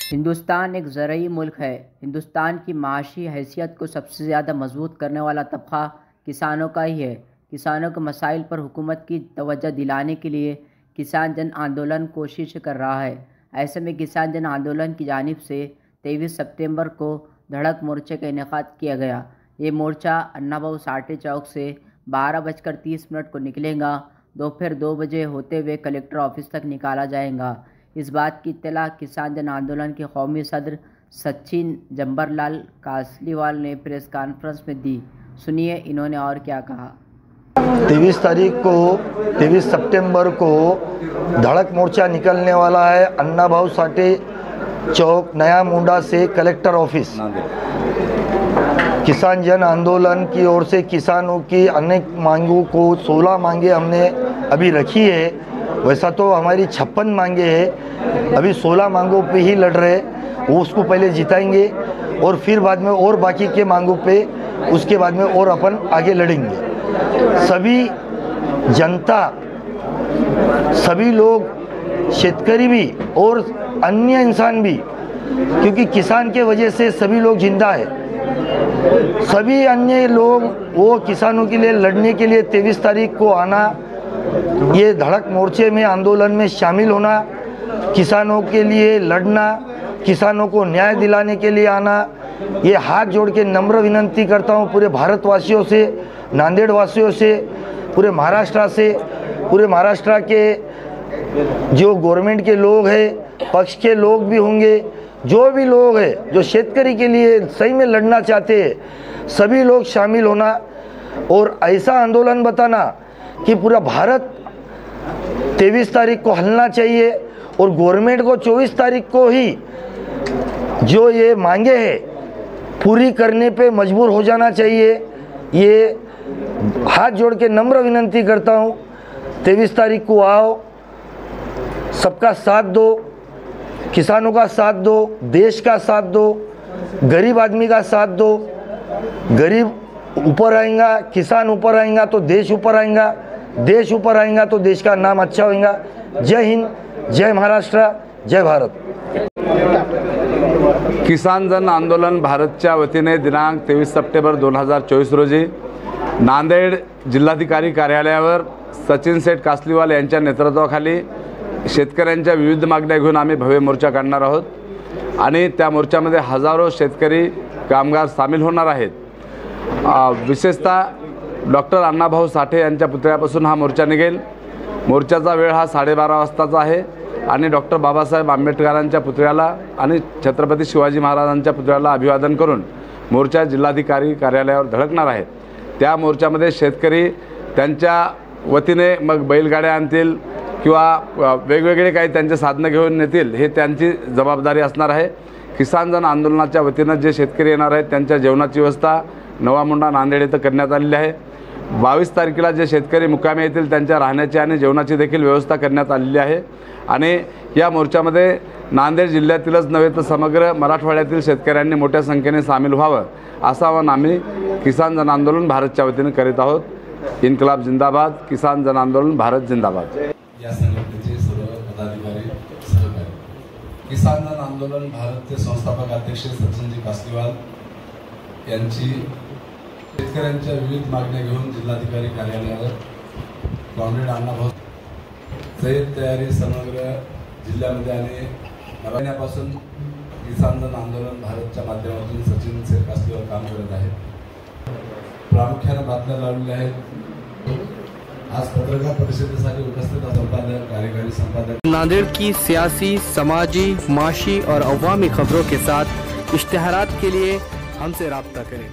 हिंदुस्तान एक ज़रई मुल्क है। हिंदुस्तान की माशी हैसियत को सबसे ज़्यादा मजबूत करने वाला तबका किसानों का ही है। किसानों के मसाइल पर हुकूमत की तवज्जो दिलाने के लिए किसान जन आंदोलन कोशिश कर रहा है। ऐसे में किसान जन आंदोलन की जानिब से 23 सितंबर को धड़क मोर्चे का इनेकाद किया गया। ये मोर्चा अन्नाभाऊ साठे चौक से 12:30 को निकलेगा। दोपहर 2 बजे होते हुए कलेक्टर ऑफिस तक निकाला जाएगा। इस बात की इत्तला किसान जन आंदोलन के कौमी सदर सचिन जम्बरलाल कासलीवाल ने प्रेस कॉन्फ्रेंस में दी। सुनिए इन्होंने और क्या कहा। 23 सितंबर को धड़क मोर्चा निकलने वाला है अन्नाभाऊ साठे चौक नया मुंडा से कलेक्टर ऑफिस। किसान जन आंदोलन की ओर से किसानों की अनेक मांगों को 16 मांगे हमने अभी रखी है। वैसा तो हमारी 56 मांगे हैं, अभी 16 मांगों पे ही लड़ रहे। वो उसको पहले जिताएंगे और फिर बाद में और बाकी के मांगों पे उसके बाद में और अपन आगे लड़ेंगे। सभी जनता, सभी लोग, शेतकरी भी और अन्य इंसान भी, क्योंकि किसान के वजह से सभी लोग जिंदा है। सभी अन्य लोग वो किसानों के लिए लड़ने के लिए 23 तारीख को आना, ये धड़क मोर्चे में आंदोलन में शामिल होना, किसानों के लिए लड़ना, किसानों को न्याय दिलाने के लिए आना। ये हाथ जोड़ के नम्र विनंती करता हूँ पूरे भारतवासियों से, नांदेड़ वासियों से, पूरे महाराष्ट्र से, पूरे महाराष्ट्र के जो गवर्नमेंट के लोग हैं, पक्ष के लोग भी होंगे, जो भी लोग हैं जो शेतकरी के लिए सही में लड़ना चाहते हैं, सभी लोग शामिल होना और ऐसा आंदोलन बताना कि पूरा भारत 23 तारीख को हलना चाहिए और गवर्नमेंट को 24 तारीख को ही जो ये मांगे हैं पूरी करने पे मजबूर हो जाना चाहिए। ये हाथ जोड़ के नम्र विनंती करता हूँ, 23 तारीख को आओ, सबका साथ दो, किसानों का साथ दो, देश का साथ दो, गरीब आदमी का साथ दो। गरीब ऊपर आएगा, किसान ऊपर आएगा तो देश ऊपर आएगा, देश ऊपर आएगा तो देश का नाम अच्छा होगा। जय हिंद, जय महाराष्ट्र, जय भारत। किसान जन आंदोलन भारतच्या वतीने दिनांक 23 सप्टेंबर 2024 रोजी नांदेड जिल्हाधिकारी कार्यालयावर सचिन सेठ कासलीवाल यांच्या नेतृत्वाखाली शेतकऱ्यांच्या विविध मागण्या घेऊन आम्ही भव्य मोर्चा काढणार आहोत आणि त्या मोर्चामध्ये हजारो शेतकरी कामगार सामील होणार आहेत। विशेषतः डॉक्टर अण्णाभाऊ साठे यांच्या पुतळ्यापासून हा मोर्चा निघेल। मोर्चाचा वेळ हा 12:30 वाजताचा आहे आणि डॉक्टर बाबासाहेब आंबेडकरांच्या पुतळ्याला आणि छत्रपती शिवाजी महाराजांच्या पुतळ्याला अभिवादन करून मोर्चा जिल्हाधिकारी कार्यालयावर धडकणार आहे। त्या मोर्चामध्ये शेतकरी त्यांच्या वतीने मग बैलगाड्या आणतील किंवा वेगवेगळे काही त्यांचे साधनं घेऊन येतील, हे त्यांची जबाबदारी असणार आहे। किसान जन आंदोलनाच्या वतीने जे शेतकरी येणार आहेत त्यांच्या जेवणाची व्यवस्था नवा मुंडा नांदेड येथे करण्यात आलेली आहे। 22 तारखेला जे शेतकरी मुक्कामी येतील त्यांच्या राहण्याची आणि जेवणाची देखील व्यवस्था करण्यात आलेली आहे आणि या मोर्चामध्ये नांदेड जिल्ह्यातीलच नव्हे तर समग्र मराठवाड्यातील शेतकऱ्यांनी मोठ्या संख्येने सामील व्हावं असं आवाहन आम्ही किसान जन आंदोलन भारतच्या वतीने करीत आहोत। इन्कलाब जिंदाबाद, किसान जन आंदोलन भारत जिंदाबाद। या संघटनेचे सर्व पदाधिकारी सहकारी, किसान जन आंदोलन भारतचे संस्थापक अध्यक्ष सचिनजी कासलीवाल यांची शेतकऱ्यांच्या विविध मागण्या घेऊन जिल्हाधिकारी कार्यालयावर कॉम्रेड अण्णाभाऊ तयारी समग्र जिल्ह्यामध्ये आणि महिन्यापासून किसान जन आंदोलन भारतच्या माध्यमातून सचिन सेठ कासलीवाल काम करत आहे। प्रामुख्याने बातम्या लावलेल्या आहेत। आज पत्रकार परिषदेसाठी उपस्थित संपादक, कार्यकारी संपादक। नांदेड़ की सियासी, समाजी, माशी और अवामी खबरों के साथ इश्तिहारात के लिए हमसे राब्ता करें।